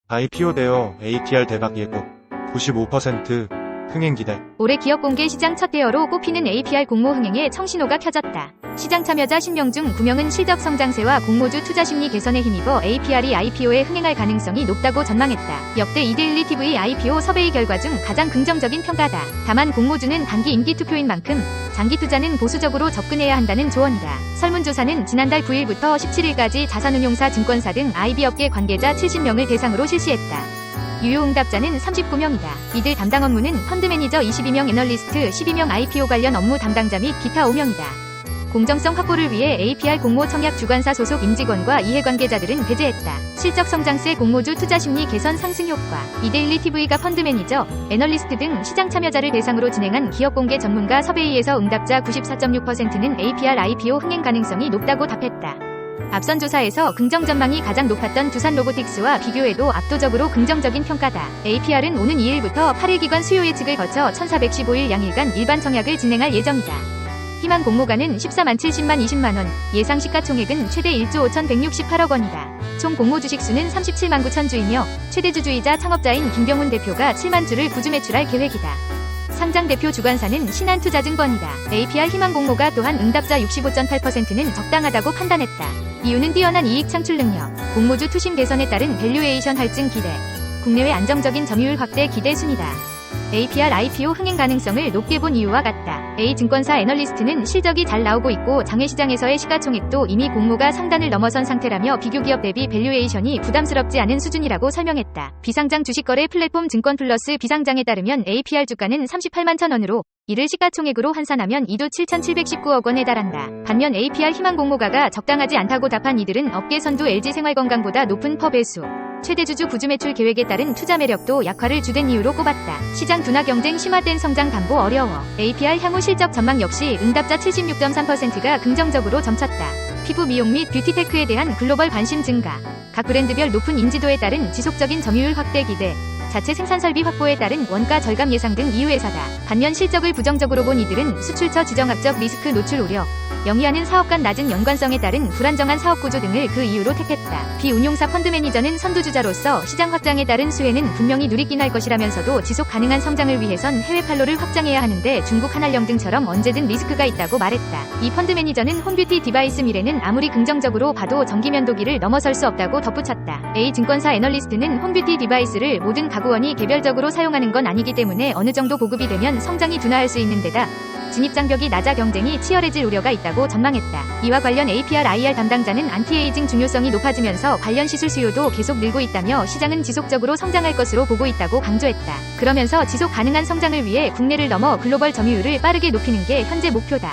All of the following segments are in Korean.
IPO 대여 APR 대박 예고 95% 흥행 기대. 올해 기업 공개 시장 첫 대여로 꼽히는 APR 공모 흥행에 청신호가 켜졌다. 시장 참여자 10명 중 9명은 실적 성장세와 공모주 투자 심리 개선에 힘입어 APR이 IPO에 흥행할 가능성이 높다고 전망했다. 역대 이데일리 TV IPO 섭외 결과 중 가장 긍정적인 평가다. 다만 공모주는 단기 임기 투표인 만큼 장기 투자는 보수적으로 접근해야 한다는 조언이다. 설문조사는 지난달 9일부터 17일까지 자산운용사, 증권사 등 IB 업계 관계자 70명을 대상으로 실시했다. 유효 응답자는 39명이다. 이들 담당 업무는 펀드 매니저 22명, 애널리스트 12명, IPO 관련 업무 담당자 및 기타 5명이다. 공정성 확보를 위해 APR 공모 청약 주관사 소속 임직원과 이해관계자들은 배제했다. 실적 성장세, 공모주 투자 심리 개선 상승 효과. 이데일리 TV가 펀드 매니저, 애널리스트 등 시장 참여자를 대상으로 진행한 기업 공개 전문가 섭외에서 응답자 94.6%는 APR IPO 흥행 가능성이 높다고 답했다. 앞선 조사에서 긍정 전망이 가장 높았던 두산 로보틱스와 비교해도 압도적으로 긍정적인 평가다. APR은 오는 2일부터 8일 기관 수요 예측을 거쳐 1415일 양일간 일반 청약을 진행할 예정이다. 희망 공모가는 14만 70만 20만원, 예상 시가총액은 최대 1조 5168억 원이다. 총 공모 주식수는 37만 9천 주이며 최대 주주이자 창업자인 김병훈 대표가 7만 주를 구주 매출할 계획이다. 상장 대표 주관사는 신한투자증권이다. APR 희망 공모가 또한 응답자 65.8%는 적당하다고 판단했다. 이유는 뛰어난 이익 창출 능력, 공모주 투심 개선에 따른 밸류에이션 할증 기대, 국내외 안정적인 점유율 확대 기대 순이다. APR IPO 흥행 가능성을 높게 본 이유와 같다. A증권사 애널리스트는 실적이 잘 나오고 있고 장외시장에서의 시가총액도 이미 공모가 상단을 넘어선 상태라며 비교기업 대비 밸류에이션이 부담스럽지 않은 수준이라고 설명했다. 비상장 주식거래 플랫폼 증권플러스 비상장에 따르면 APR 주가는 38만 1,000원으로 이를 시가총액으로 환산하면 2조 7,719억 원에 달한다. 반면 APR 희망 공모가가 적당하지 않다고 답한 이들은 업계 선두 LG생활건강보다 높은 퍼 배수, 최대 주주 구주 매출 계획에 따른 투자 매력도 약화를 주된 이유로 꼽았다. 시장 둔화 경쟁 심화된 성장 담보 어려워. APR 향후 실적 전망 역시 응답자 76.3%가 긍정적으로 점쳤다. 피부 미용 및 뷰티테크에 대한 글로벌 관심 증가, 각 브랜드별 높은 인지도에 따른 지속적인 점유율 확대 기대, 자체 생산 설비 확보에 따른 원가 절감 예상 등 이유 회사다. 반면 실적을 부정적으로 본 이들은 수출처 지정학적 리스크 노출 우려, 영위하는 사업 간 낮은 연관성에 따른 불안정한 사업 구조 등을 그 이유로 택했다. 비운용사 펀드 매니저는 선두주자로서 시장 확장에 따른 수혜는 분명히 누리긴 할 것이라면서도 지속 가능한 성장을 위해선 해외 판로를 확장해야 하는데 중국 한알령 등처럼 언제든 리스크가 있다고 말했다. 이 펀드 매니저는 홈뷰티 디바이스 미래는 아무리 긍정적으로 봐도 전기면도기를 넘어설 수 없다고 덧붙였다. A증권사 애널리스트는 홈뷰티 디바이스를 모든 가구원이 개별적으로 사용하는 건 아니기 때문에 어느 정도 보급이 되면 성장이 둔화할 수 있는 데다 진입장벽이 낮아 경쟁이 치열해질 우려가 있다고 전망했다. 이와 관련 APR IR 담당자는 안티에이징 중요성이 높아지면서 관련 시술 수요도 계속 늘고 있다며 시장은 지속적으로 성장할 것으로 보고 있다고 강조했다. 그러면서 지속 가능한 성장을 위해 국내를 넘어 글로벌 점유율을 빠르게 높이는 게 현재 목표다.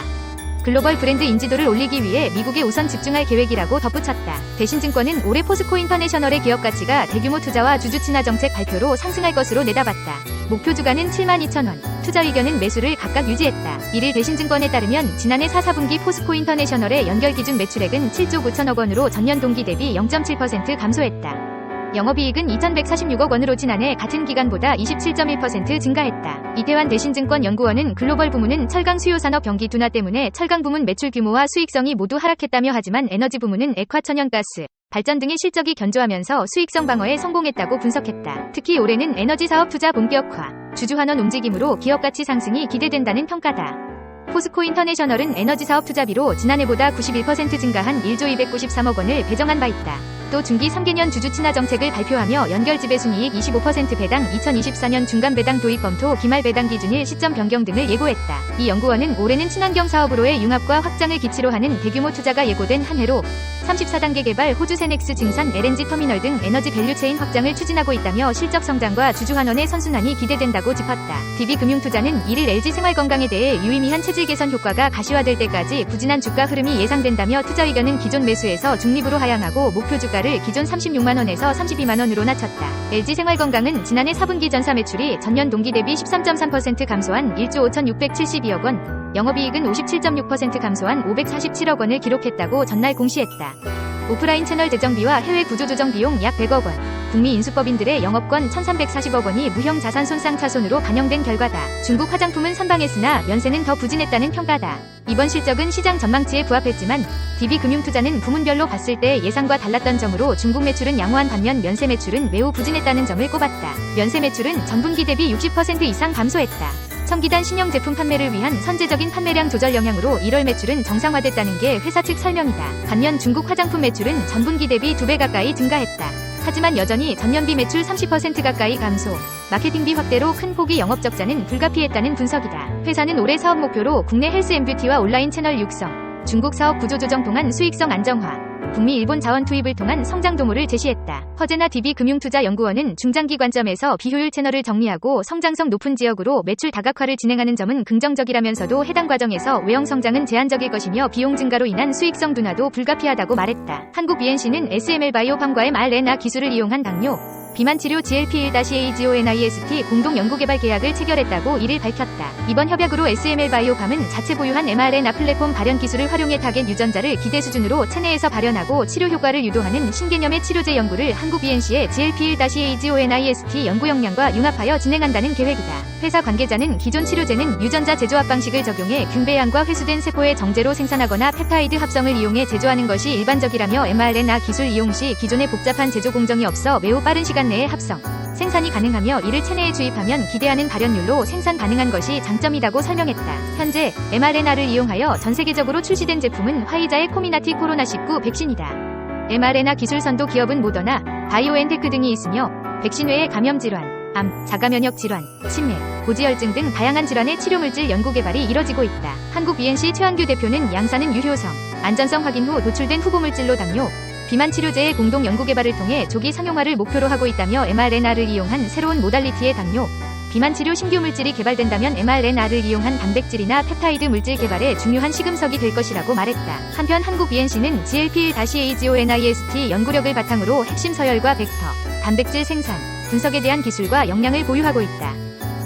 글로벌 브랜드 인지도를 올리기 위해 미국에 우선 집중할 계획이라고 덧붙였다. 대신증권은 올해 포스코 인터내셔널의 기업 가치가 대규모 투자와 주주 친화 정책 발표로 상승할 것으로 내다봤다. 목표 주가는 7만 2천원, 투자 의견은 매수를 각각 유지했다. 이를 대신증권에 따르면 지난해 4, 4분기 포스코 인터내셔널의 연결 기준 매출액은 7조 9천억 원으로 전년 동기 대비 0.7% 감소했다. 영업이익은 2,146억 원으로 지난해 같은 기간보다 27.1% 증가했다. 이태환 대신증권 연구원은 글로벌 부문은 철강 수요 산업 경기 둔화 때문에 철강 부문 매출 규모와 수익성이 모두 하락했다며 하지만 에너지 부문은 액화 천연가스, 발전 등의 실적이 견조하면서 수익성 방어에 성공했다고 분석했다. 특히 올해는 에너지 사업 투자 본격화, 주주 환원 움직임으로 기업 가치 상승이 기대된다는 평가다. 포스코 인터내셔널은 에너지 사업 투자비로 지난해보다 91% 증가한 1조 293억 원을 배정한 바 있다. 또 중기 3개년 주주 친화 정책을 발표하며 연결 지배순이익 25% 배당, 2024년 중간 배당 도입 검토, 기말 배당 기준일 시점 변경 등을 예고했다. 이 연구원은 올해는 친환경 사업으로의 융합과 확장을 기치로 하는 대규모 투자가 예고된 한 해로 34단계 개발 호주 세넥스 증산 LNG 터미널 등 에너지 밸류체인 확장을 추진하고 있다며 실적 성장과 주주 환원의 선순환이 기대된다고 짚었다. DB금융투자는 이를 LG생활건강에 대해 유의미한 체질 개선 효과가 가시화될 때까지 부진한 주가 흐름이 예상된다며 투자 의견은 기존 매수에서 중립으로 하향하고 목표 주가를 기존 36만원에서 32만원으로 낮췄다. LG생활건강은 지난해 4분기 전사 매출이 전년 동기 대비 13.3% 감소한 1조 5,672억 원, 영업이익은 57.6% 감소한 547억 원을 기록했다고 전날 공시했다. 오프라인 채널 재정비와 해외 구조조정 비용 약 100억 원, 북미 인수법인들의 영업권 1340억 원이 무형 자산 손상 차손으로 반영된 결과다. 중국 화장품은 선방했으나 연세는 더 부진했다는 평가다. 이번 실적은 시장 전망치에 부합했지만 DB금융투자는 부문별로 봤을 때 예상과 달랐던 점으로 중국 매출은 양호한 반면 면세 매출은 매우 부진했다는 점을 꼽았다. 면세 매출은 전분기 대비 60% 이상 감소했다. 청기단 신형 제품 판매를 위한 선제적인 판매량 조절 영향으로 1월 매출은 정상화됐다는 게 회사 측 설명이다. 반면 중국 화장품 매출은 전분기 대비 2배 가까이 증가했다. 하지만 여전히 전년비 매출 30% 가까이 감소, 마케팅비 확대로 큰 폭의 영업 적자는 불가피했다는 분석이다. 회사는 올해 사업 목표로 국내 헬스 앤뷰티와 온라인 채널 육성, 중국 사업 구조조정 통한 수익성 안정화, 북미 일본 자원 투입을 통한 성장 도모를 제시했다. 허재나 DB금융투자연구원은 중장기 관점에서 비효율 채널을 정리하고 성장성 높은 지역으로 매출 다각화를 진행하는 점은 긍정적이라면서도 해당 과정에서 외형 성장은 제한적일 것이며 비용 증가로 인한 수익성 둔화도 불가피하다고 말했다. 한국 BNC는 SML바이오팜과 mRNA 기술을 이용한 당뇨, 비만 치료 GLP-1-AGONIST 공동 연구개발 계약을 체결했다고 이를 밝혔다. 이번 협약으로 SML바이오팜은 자체 보유한 mRNA 플랫폼 발현 기술을 활용해 타겟 유전자를 기대 수준으로 체내에서 발현하고 치료 효과를 유도하는 신개념의 치료제 연구를 한국 BNC의 GLP-1-AGONIST 연구 역량과 융합하여 진행한다는 계획이다. 회사 관계자는 기존 치료제는 유전자 제조합 방식을 적용해 균배양과 회수된 세포의 정제로 생산하거나 펩타이드 합성을 이용해 제조하는 것이 일반적이라며 mRNA 기술 이용 시 기존의 복잡한 제조 공정이 없어 매우 빠른 시간 내에 합성, 생산이 가능하며 이를 체내에 주입하면 기대하는 발현율로 생산 가능한 것이 장점이라고 설명했다. 현재 mRNA를 이용하여 전 세계적으로 출시된 제품은 화이자의 코미나티 코로나19 백신이다. mRNA 기술 선도 기업은 모더나, 바이오엔테크 등이 있으며 백신 외에 감염 질환, 암, 자가면역 질환, 치매, 고지혈증 등 다양한 질환의 치료물질 연구 개발이 이뤄지고 있다. 한국 BNC 최한규 대표는 양산은 유효성, 안전성 확인 후 도출된 후보물질로 당뇨, 비만 치료제의 공동 연구 개발을 통해 조기 상용화를 목표로 하고 있다며 mRNA를 이용한 새로운 모달리티의 당뇨, 비만 치료 신규 물질이 개발된다면 mRNA를 이용한 단백질이나 펩타이드 물질 개발에 중요한 시금석이 될 것이라고 말했다. 한편 한국 BNC는 GLP-1-AGONIST 연구력을 바탕으로 핵심 서열과 벡터, 단백질 생산, 분석에 대한 기술과 역량을 보유하고 있다.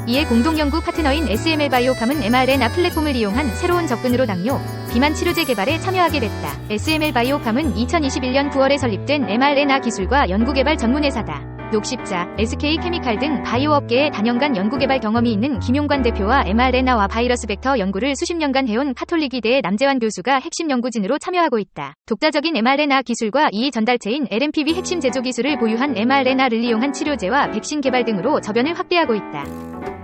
이에 공동연구 파트너인 SML바이오팜은 mRNA 플랫폼을 이용한 새로운 접근으로 당뇨, 비만 치료제 개발에 참여하게 됐다. SML바이오팜은 2021년 9월에 설립된 mRNA 기술과 연구개발 전문회사다. 녹십자, SK케미칼 등 바이오 업계에 단연간 연구개발 경험이 있는 김용관 대표와 mRNA와 바이러스 벡터 연구를 수십 년간 해온 카톨릭의대 남재환 교수가 핵심 연구진으로 참여하고 있다. 독자적인 mRNA 기술과 이 전달체인 LMPV 핵심 제조 기술을 보유한 mRNA를 이용한 치료제와 백신 개발 등으로 저변을 확대하고 있다.